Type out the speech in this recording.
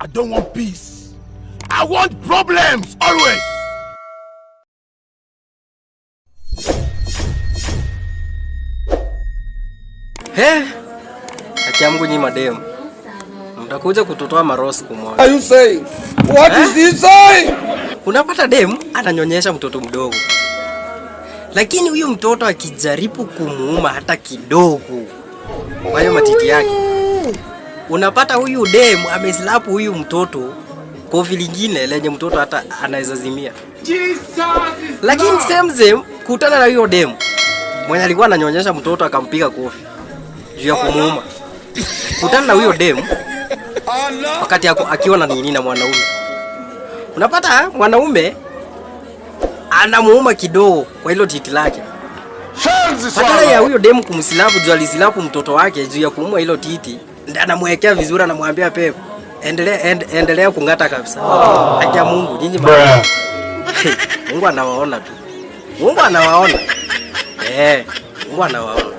I don't want peace. I want problems always. Akiamgu nyi mademu. Mtakuja kututoa marosi kumwaga. Are you saying? What is he saying? Unapata demu ananyonyesha mtoto mdogo. Lakini huyu mtoto akijaribu kumuuma hata kidogo kwa hiyo matiti yake, unapata huyu demu ameslapu huyu mtoto kofi lingine lenye mtoto hata anaweza zimia. Lakini same kutana na huyo demu mwenye alikuwa ananyonyesha mtoto akampiga kofi juu ya kumuuma. Kutana na huyo demu wakati akiwa na nini na mwanaume. Unapata mwanaume anamuuma kidogo kwa hilo titi lake. Badala ya huyo demu kumsilapu juu alisilapu mtoto wake juu ya kuuma hilo titi, ndio anamwekea vizuri, anamwambia pepo, endelea kungata kabisa. Acha Mungu nyinyi baba. Mungu anawaona tu. Mungu anawaona. Mungu anawaona.